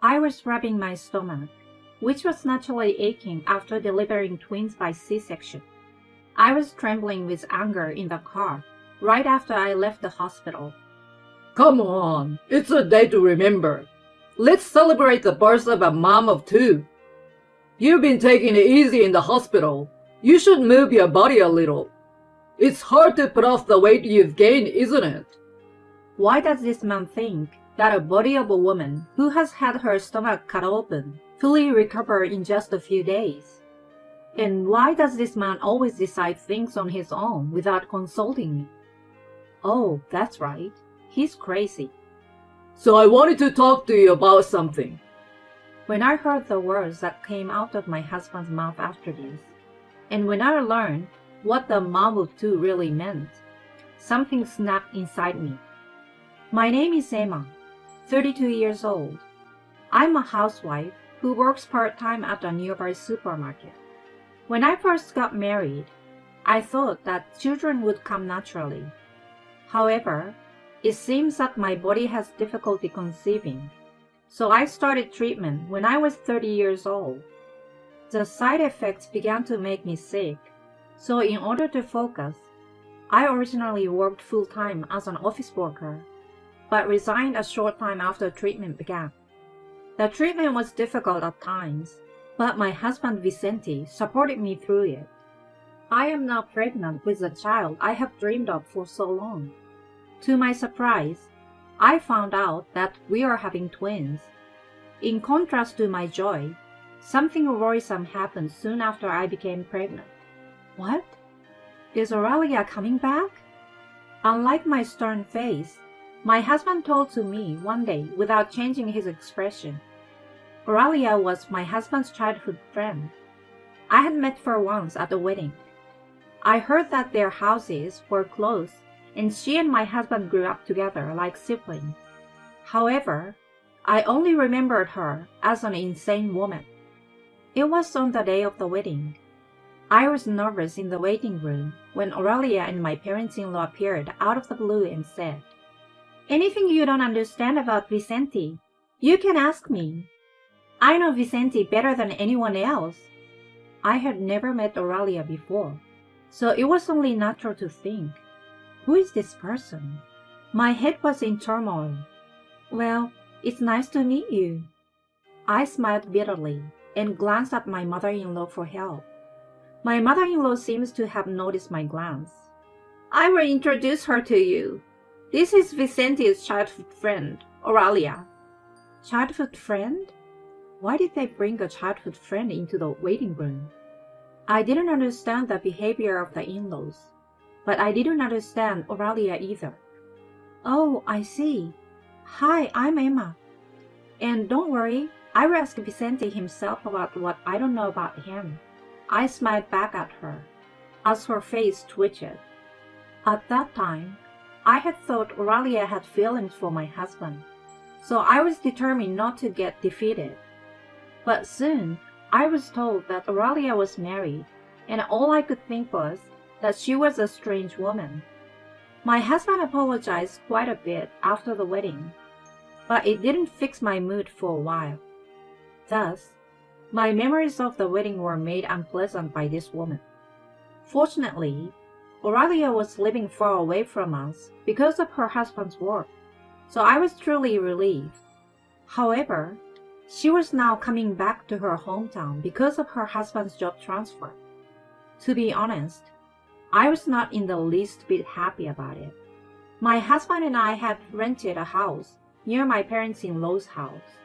I was rubbing my stomach, which was naturally aching after delivering twins by C-section. I was trembling with anger in the car right after I left the hospital. Come on, it's a day to remember. Let's celebrate the birth of a mom of two. You've been taking it easy in the hospital. You should move your body a little. It's hard to put off the weight you've gained, isn't it? Why does this man think that a body of a woman who has had her stomach cut open fully recover in just a few days? And why does this man always decide things on his own without consulting me? Oh, that's right. He's crazy. So I wanted to talk to you about something. When I heard the words that came out of my husband's mouth after this, and when I learned what the mom of two really meant, something snapped inside me. My name is Emma, 32 years old. I'm a housewife who works part-time at a nearby supermarket. When I first got married, I thought that children would come naturally. However, it seems that my body has difficulty conceiving, so I started treatment when I was 30 years old. The side effects began to make me sick, so in order to focus, I originally worked full-time as an office worker, but resigned a short time after treatment began. The treatment was difficult at times, but my husband Vicente supported me through it. I am now pregnant with the child I have dreamed of for so long. To my surprise, I found out that we are having twins. In contrast to my joy, something worrisome happened soon after I became pregnant. What? Is Aurelia coming back? Unlike my stern face, my husband told to me one day without changing his expression. Aurelia was my husband's childhood friend. I had met her once at the wedding. I heard that their houses were close and she and my husband grew up together like siblings. However, I only remembered her as an insane woman. It was on the day of the wedding. I was nervous in the waiting room when Aurelia and my parents-in-law appeared out of the blue and said, "Anything you don't understand about Vicente, you can ask me. I know Vicente better than anyone else." I had never met Aurelia before, so it was only natural to think, who is this person? My head was in turmoil. "Well, it's nice to meet you." I smiled bitterly and glanced at my mother-in-law for help. My mother-in-law seems to have noticed my glance. "I will introduce her to you. This is Vicente's childhood friend, Aurelia." Childhood friend? Why did they bring a childhood friend into the waiting room? I didn't understand the behavior of the in-laws, but I didn't understand Aurelia either. "Oh, I see. Hi, I'm Emma. And don't worry, I will ask Vicente himself about what I don't know about him." I smiled back at her, as her face twitched. At that time, I had thought Aurelia had feelings for my husband, so I was determined not to get defeated. But soon, I was told that Aurelia was married, and all I could think was that she was a strange woman. My husband apologized quite a bit after the wedding, but it didn't fix my mood for a while. Thus, my memories of the wedding were made unpleasant by this woman. Fortunately, Aurelia was living far away from us because of her husband's work, so I was truly relieved. However, she was now coming back to her hometown because of her husband's job transfer. To be honest, I was not in the least bit happy about it. My husband and I had rented a house near my parents-in-law's house.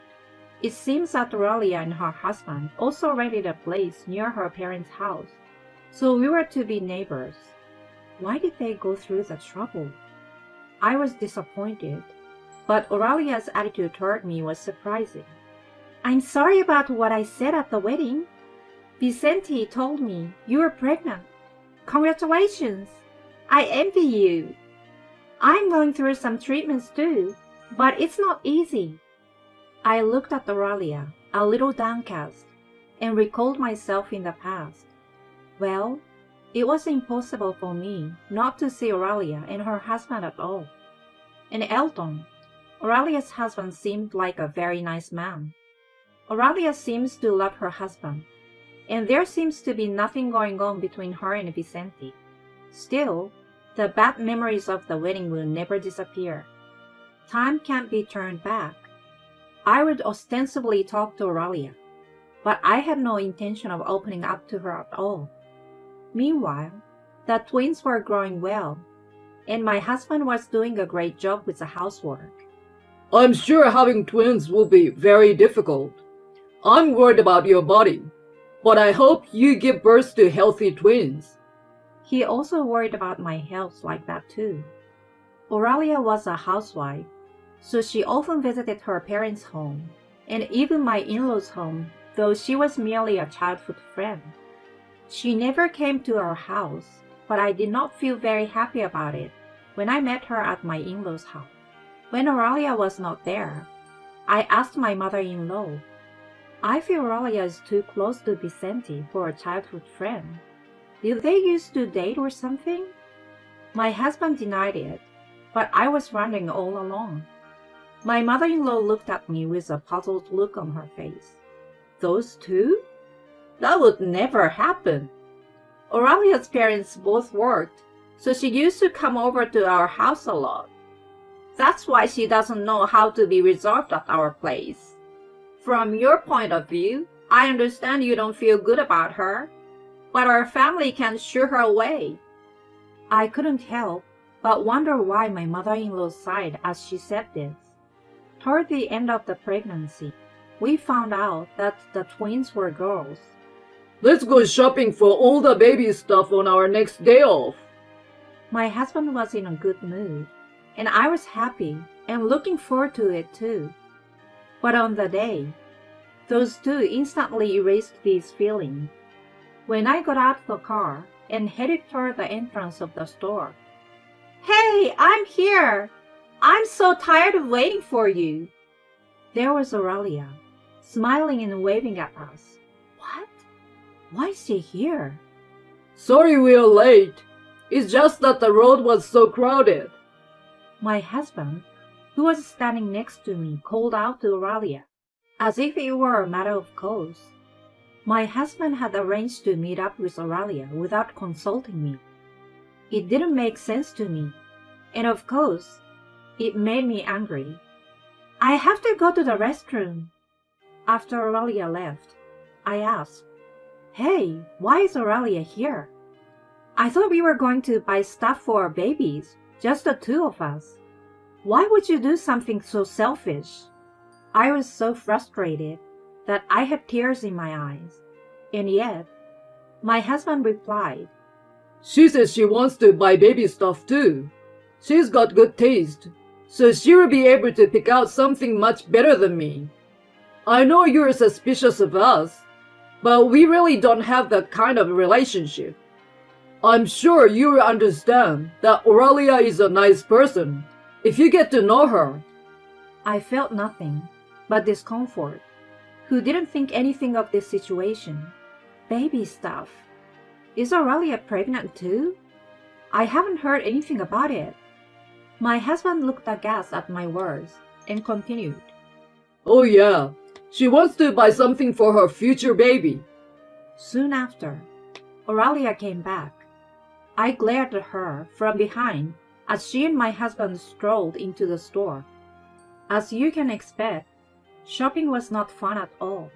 It seems that Aurelia and her husband also rented a place near her parents' house, so we were to be neighbors. Why did they go through the trouble? I was disappointed, but Aurelia's attitude toward me was surprising. "I'm sorry about what I said at the wedding. Vicente told me you were pregnant. Congratulations! I envy you. I'm going through some treatments too, but it's not easy." I looked at Aurelia, a little downcast, and recalled myself in the past. Well, it was impossible for me not to see Aurelia and her husband at all. And Elton, Aurelia's husband, seemed like a very nice man. Aurelia seems to love her husband, and there seems to be nothing going on between her and Vicente. Still, the bad memories of the wedding will never disappear. Time can't be turned back. I would ostensibly talk to Aurelia, but I had no intention of opening up to her at all. Meanwhile, the twins were growing well, and my husband was doing a great job with the housework. I'm sure having twins will be very difficult. I'm worried about your body, but I hope you give birth to healthy twins. He also worried about my health like that too. Aurelia was a housewife, so she often visited her parents' home, and even my in-laws' home, though she was merely a childhood friend. She never came to our house, but I did not feel very happy about it when I met her at my in-laws' house. When Aurelia was not there, I asked my mother-in-law, "I feel Aurelia is too close to Vicente for a childhood friend. Did they used to date or something?" My husband denied it, but I was wondering all along. My mother-in-law looked at me with a puzzled look on her face. "Those two? That would never happen. Aurelia's parents both worked, so she used to come over to our house a lot. That's why she doesn't know how to be resolved at our place. From your point of view, I understand you don't feel good about her, but our family can shoo her away." I couldn't help but wonder why my mother-in-law sighed as she said this. Toward the end of the pregnancy, we found out that the twins were girls. Let's go shopping for all the baby stuff on our next day off. My husband was in a good mood, and I was happy and looking forward to it too. But on the day, those two instantly erased these feelings. When I got out of the car and headed toward the entrance of the store, "Hey, I'm here! I'm so tired of waiting for you." There was Aurelia, smiling and waving at us. What? Why is she here? Sorry we're late. It's just that the road was so crowded. My husband, who was standing next to me, called out to Aurelia, as if it were a matter of course. My husband had arranged to meet up with Aurelia without consulting me. It didn't make sense to me, and of course, it made me angry. "I have to go to the restroom." After Aurelia left, I asked, "Hey, why is Aurelia here? I thought we were going to buy stuff for our babies, just the two of us. Why would you do something so selfish?" I was so frustrated that I had tears in my eyes, and yet, my husband replied, She says she wants to buy baby stuff too. She's got good taste, so she will be able to pick out something much better than me. I know you're suspicious of us, but we really don't have that kind of relationship. I'm sure you will understand that Aurelia is a nice person if you get to know her. I felt nothing but discomfort. Who didn't think anything of this situation? Baby stuff. Is Aurelia pregnant too? I haven't heard anything about it. My husband looked aghast at my words and continued, Oh yeah, she wants to buy something for her future baby. Soon after, Aurelia came back. I glared at her from behind as she and my husband strolled into the store. As you can expect, shopping was not fun at all.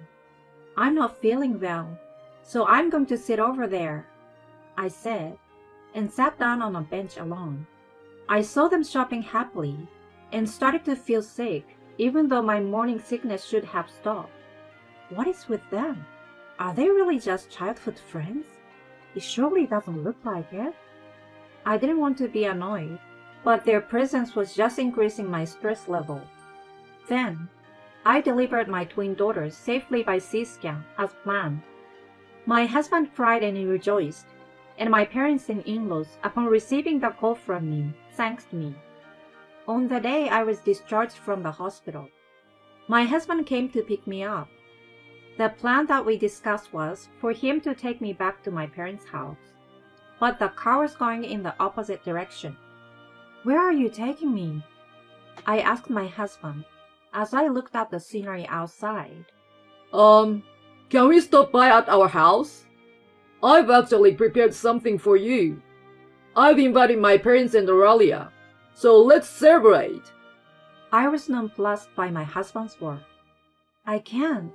"I'm not feeling well, so I'm going to sit over there," I said, and sat down on a bench alone. I saw them shopping happily and started to feel sick, even though my morning sickness should have stopped. What is with them? Are they really just childhood friends? It surely doesn't look like it. I didn't want to be annoyed, but their presence was just increasing my stress level. Then, I delivered my twin daughters safely by C-scan as planned. My husband cried and rejoiced, and my parents and in-laws, upon receiving the call from me, thanked me. On the day I was discharged from the hospital, my husband came to pick me up. The plan that we discussed was for him to take me back to my parents' house, but the car was going in the opposite direction. "Where are you taking me?" I asked my husband as I looked at the scenery outside. Can we stop by at our house? I've actually prepared something for you. I've invited my parents and Aurelia, so let's celebrate. I was nonplussed by my husband's word. I can't.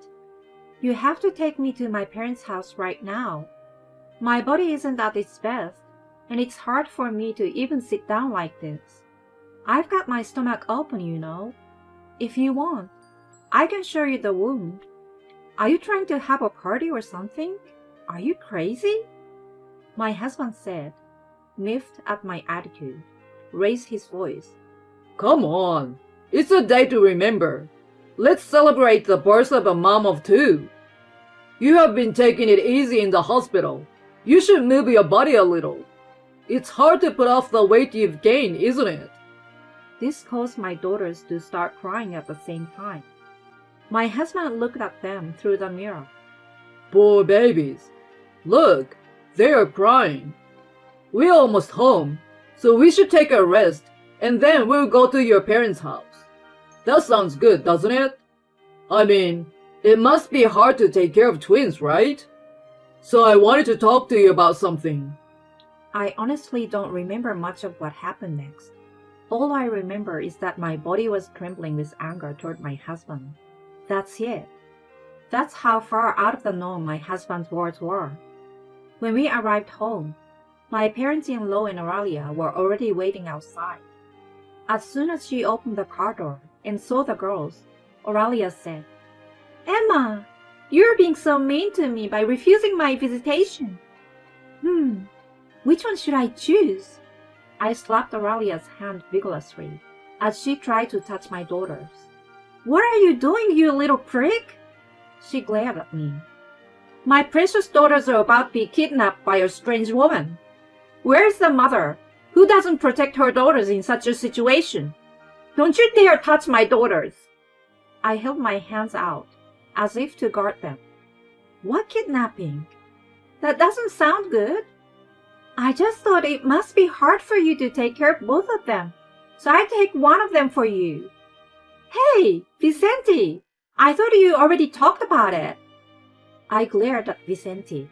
You have to take me to my parents' house right now. My body isn't at its best, and it's hard for me to even sit down like this. I've got my stomach open, you know. If you want, I can show you the wound. Are you trying to have a party or something? Are you crazy? My husband said, miffed at my attitude, raised his voice. Come on, it's a day to remember. Let's celebrate the birth of a mom of two. You have been taking it easy in the hospital. You should move your body a little. It's hard to put off the weight you've gained, isn't it? This caused my daughters to start crying at the same time. My husband looked at them through the mirror. Poor babies. Look, they are crying. We're almost home, so we should take a rest, and then we'll go to your parents' house. That sounds good, doesn't it? I mean, it must be hard to take care of twins, right? So I wanted to talk to you about something. I honestly don't remember much of what happened next. All I remember is that my body was trembling with anger toward my husband. That's it. That's how far out of the norm my husband's words were. When we arrived home, my parents-in-law and Aurelia were already waiting outside. As soon as she opened the car door and saw the girls, Aurelia said, "Emma, you're being so mean to me by refusing my visitation." Which one should I choose? I slapped Aurelia's hand vigorously as she tried to touch my daughters. "What are you doing, you little prick?" She glared at me. "My precious daughters are about to be kidnapped by a strange woman. Where's the mother who doesn't protect her daughters in such a situation? Don't you dare touch my daughters!" I held my hands out as if to guard them. "What kidnapping? That doesn't sound good. I just thought it must be hard for you to take care of both of them, so I take one of them for you." "Hey, Vicente, I thought you already talked about it." I glared at Vicente.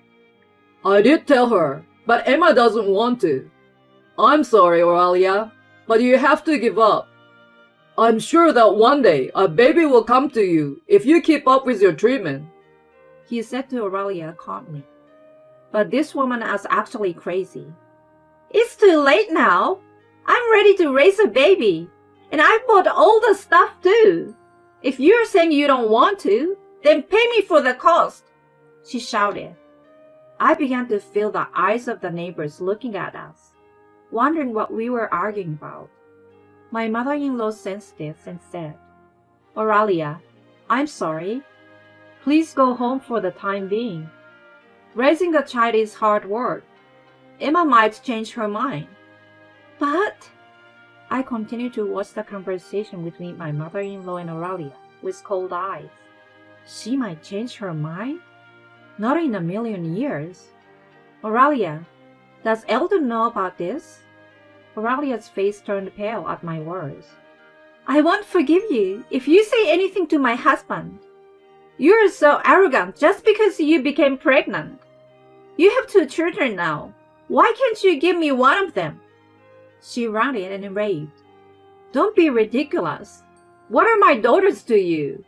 I did tell her, but Emma doesn't want to. I'm sorry, Aurelia, but you have to give up. I'm sure that one day a baby will come to you if you keep up with your treatment, he said to Aurelia calmly. But this woman is actually crazy. "It's too late now. I'm ready to raise a baby, and I bought all the stuff too. If you're saying you don't want to, then pay me for the cost," she shouted. I began to feel the eyes of the neighbors looking at us, wondering what we were arguing about. My mother-in-law sensed this and said, "Aurelia, I'm sorry. Please go home for the time being. Raising a child is hard work. Emma might change her mind." "But," I continued to watch the conversation between my mother-in-law and Aurelia with cold eyes. She might change her mind? Not in a million years. "Aurelia, does Eldon know about this?" Aurelia's face turned pale at my words. "I won't forgive you if you say anything to my husband. You're so arrogant just because you became pregnant. You have 2 children now. Why can't you give me one of them?" She ranted and raved. "Don't be ridiculous. What are my daughters to you?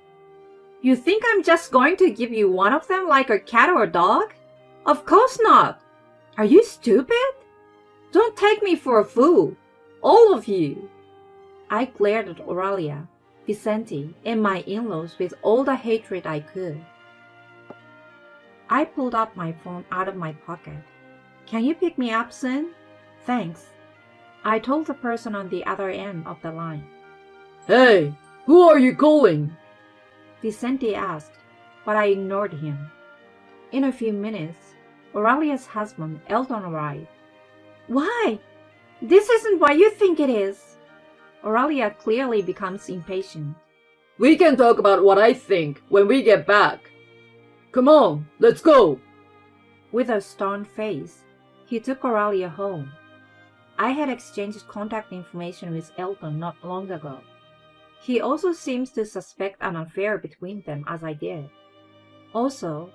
You think I'm just going to give you one of them like a cat or a dog? Of course not. Are you stupid? Don't take me for a fool, all of you." I glared at Aurelia, Vicente, and my in-laws with all the hatred I could. I pulled out my phone out of my pocket. "Can you pick me up soon? Thanks," I told the person on the other end of the line. Hey, who are you calling? Vicente asked, but I ignored him. In a few minutes, Aurelia's husband, Eldon, arrived. "Why? This isn't what you think it is." Aurelia clearly becomes impatient. We can talk about what I think when we get back. Come on, let's go. With a stern face, he took Aurelia home. I had exchanged contact information with Eldon not long ago. He also seems to suspect an affair between them as I did. Also,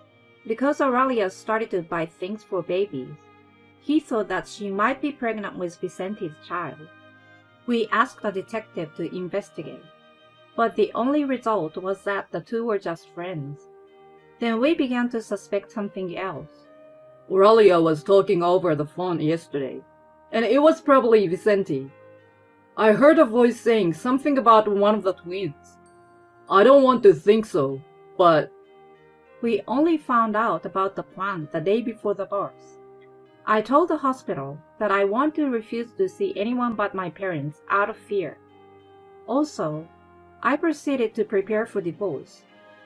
because Aurelia started to buy things for babies, he thought that she might be pregnant with Vicente's child. We asked the detective to investigate, but the only result was that the two were just friends. Then we began to suspect something else. Aurelia was talking over the phone yesterday, and it was probably Vicente. I heard a voice saying something about one of the twins. I don't want to think so, but we only found out about the plan the day before the birth. I told the hospital that I want to refuse to see anyone but my parents out of fear. Also, I proceeded to prepare for divorce,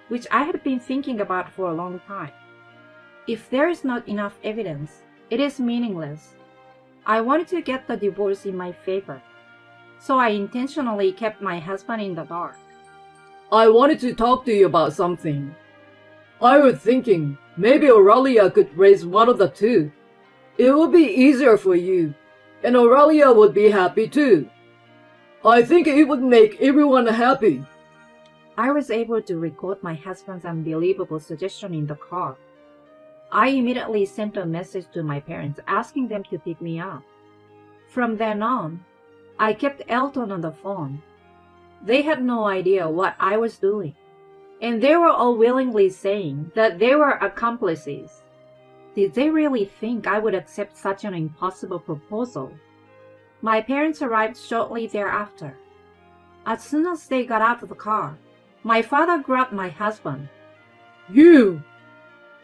which I had been thinking about for a long time. If there is not enough evidence, it is meaningless. I wanted to get the divorce in my favor, so I intentionally kept my husband in the dark. I wanted to talk to you about something. I was thinking maybe Aurelia could raise one of the two. It would be easier for you, and Aurelia would be happy too. I think it would make everyone happy. I was able to record my husband's unbelievable suggestion in the car. I immediately sent a message to my parents asking them to pick me up. From then on, I kept Elton on the phone. They had no idea what I was doing, and they were all willingly saying that they were accomplices. Did they really think I would accept such an impossible proposal? My parents arrived shortly thereafter. As soon as they got out of the car, my father grabbed my husband. You!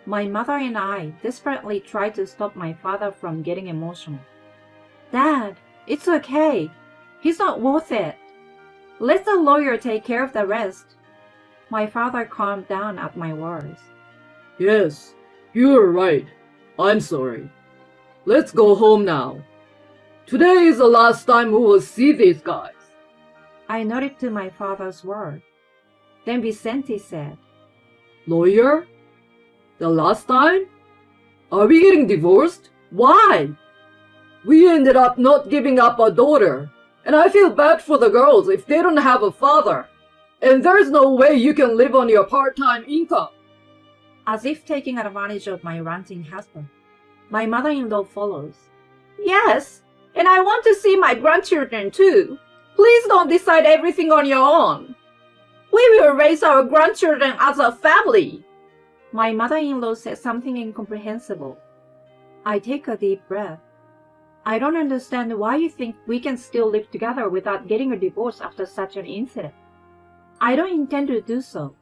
My mother and I desperately tried to stop my father from getting emotional. Dad, it's okay. He's not worth it. Let the lawyer take care of the rest. My father calmed down at my words. Yes, you're right. I'm sorry. Let's go home now. Today is the last time we will see these guys. I nodded to my father's word. Then Vicente said, Lawyer? The last time? Are we getting divorced? Why? We ended up not giving up our daughter, and I feel bad for the girls if they don't have a father. And there's no way you can live on your part-time income. As if taking advantage of my ranting husband, my mother-in-law follows. Yes, and I want to see my grandchildren too. Please don't decide everything on your own. We will raise our grandchildren as a family. My mother-in-law said something incomprehensible. I take a deep breath. I don't understand why you think we can still live together without getting a divorce after such an incident. I don't intend to do so.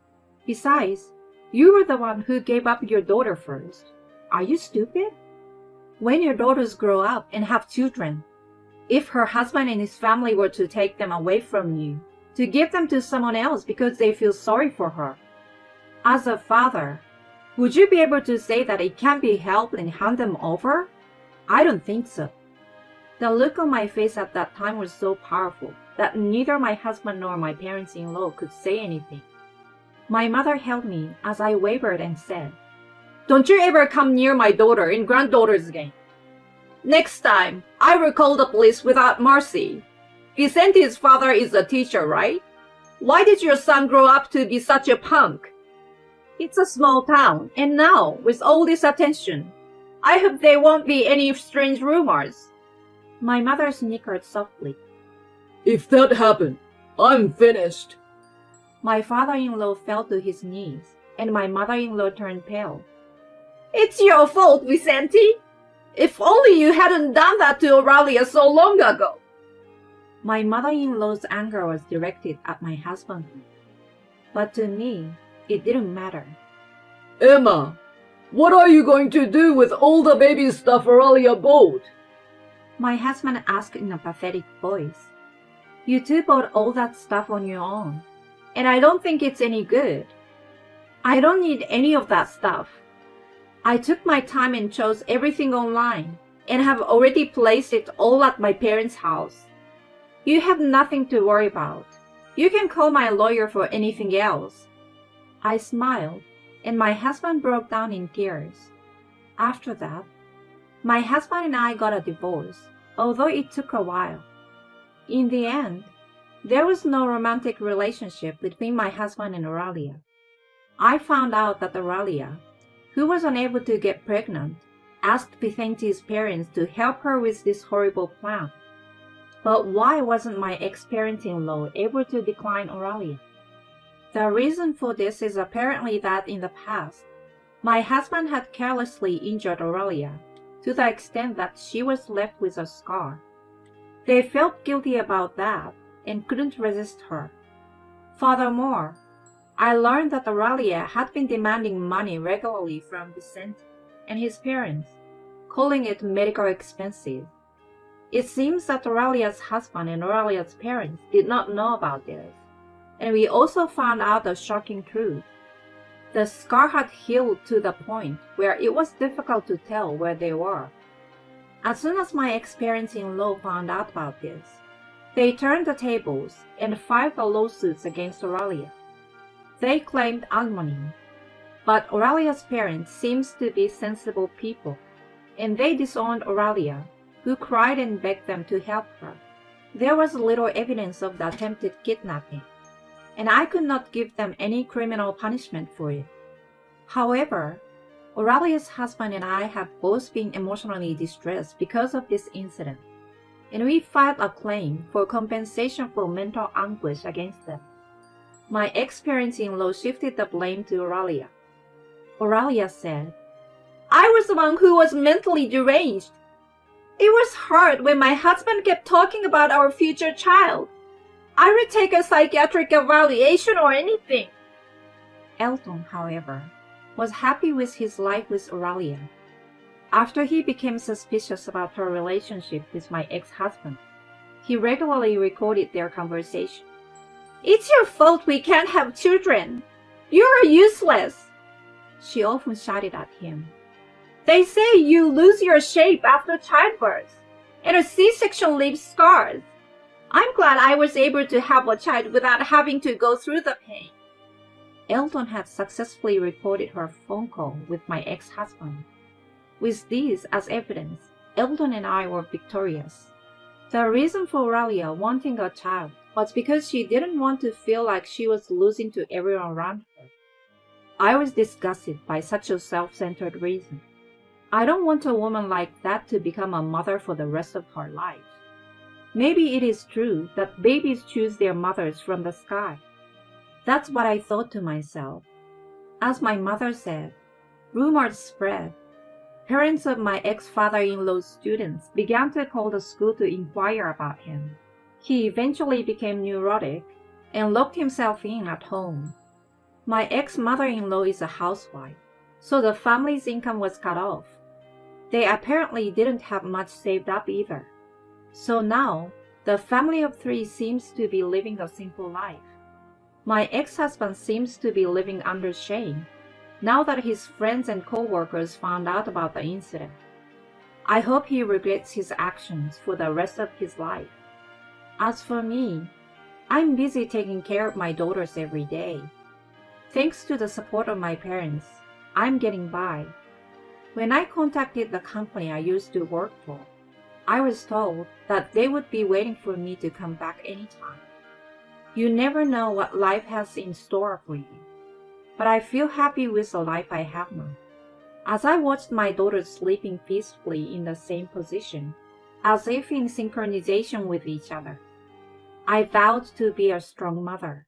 Besides, you were the one who gave up your daughter first. Are you stupid? When your daughters grow up and have children, if her husband and his family were to take them away from you, to give them to someone else because they feel sorry for her, as a father, would you be able to say that it can't be helped and hand them over? I don't think so. The look on my face at that time was so powerful that neither my husband nor my parents-in-law could say anything. My mother held me as I wavered and said, Don't you ever come near my daughter and granddaughters again. Next time, I will call the police without mercy. Vicente's father is a teacher, right? Why did your son grow up to be such a punk? It's a small town, and now, with all this attention, I hope there won't be any strange rumors. My mother snickered softly. If that happened, I'm finished. My father-in-law fell to his knees, and my mother-in-law turned pale. It's your fault, Vicente. If only you hadn't done that to Aurelia so long ago. My mother-in-law's anger was directed at my husband. But to me, it didn't matter. Emma, what are you going to do with all the baby stuff Aurelia bought? My husband asked in a pathetic voice. You two bought all that stuff on your own, and I don't think it's any good. I don't need any of that stuff. I took my time and chose everything online, and have already placed it all at my parents' house. You have nothing to worry about. You can call my lawyer for anything else. I smiled, and my husband broke down in tears. After that, my husband and I got a divorce, although it took a while. In the end, there was no romantic relationship between my husband and Aurelia. I found out that Aurelia, who was unable to get pregnant, asked Vicenti's parents to help her with this horrible plan. But why wasn't my ex-parent-in-law able to decline Aurelia? The reason for this is apparently that in the past, my husband had carelessly injured Aurelia to the extent that she was left with a scar. They felt guilty about that and couldn't resist her. Furthermore, I learned that Aurelia had been demanding money regularly from Vicente and his parents, calling it medical expenses. It seems that Aurelia's husband and Aurelia's parents did not know about this, and we also found out the shocking truth. The scar had healed to the point where it was difficult to tell where they were. As soon as my ex-parents-in-law found out about this, they turned the tables and filed the lawsuits against Aurelia. They claimed alimony, but Aurelia's parents seemed to be sensible people, and they disowned Aurelia, who cried and begged them to help her. There was little evidence of the attempted kidnapping, and I could not give them any criminal punishment for it. However, Aurelia's husband and I have both been emotionally distressed because of this incident, and we filed a claim for compensation for mental anguish against them. My ex-parents-in-law shifted the blame to Aurelia. Aurelia said, "I was the one who was mentally deranged. It was hard when my husband kept talking about our future child. I would take a psychiatric evaluation or anything." Elton, however, was happy with his life with Aurelia. After he became suspicious about her relationship with my ex-husband, he regularly recorded their conversation. "It's your fault we can't have children. You're useless," she often shouted at him. "They say you lose your shape after childbirth, and a C-section leaves scars. I'm glad I was able to have a child without having to go through the pain." Elton had successfully recorded her phone call with my ex-husband. With these as evidence, Elton and I were victorious. The reason for Aurelia wanting a child was because she didn't want to feel like she was losing to everyone around her. I was disgusted by such a self-centered reason. I don't want a woman like that to become a mother for the rest of her life. Maybe it is true that babies choose their mothers from the sky. That's what I thought to myself. As my mother said, rumors spread. Parents of my ex-father-in-law's students began to call the school to inquire about him. He eventually became neurotic and locked himself in at home. My ex-mother-in-law is a housewife, so the family's income was cut off. They apparently didn't have much saved up either. So now, the family of three seems to be living a simple life. My ex-husband seems to be living under shame, now that his friends and co-workers found out about the incident. I hope he regrets his actions for the rest of his life. As for me, I'm busy taking care of my daughters every day. Thanks to the support of my parents, I'm getting by. When I contacted the company I used to work for, I was told that they would be waiting for me to come back anytime. You never know what life has in store for you, but I feel happy with the life I have now. As I watched my daughters sleeping peacefully in the same position, as if in synchronization with each other, I vowed to be a strong mother.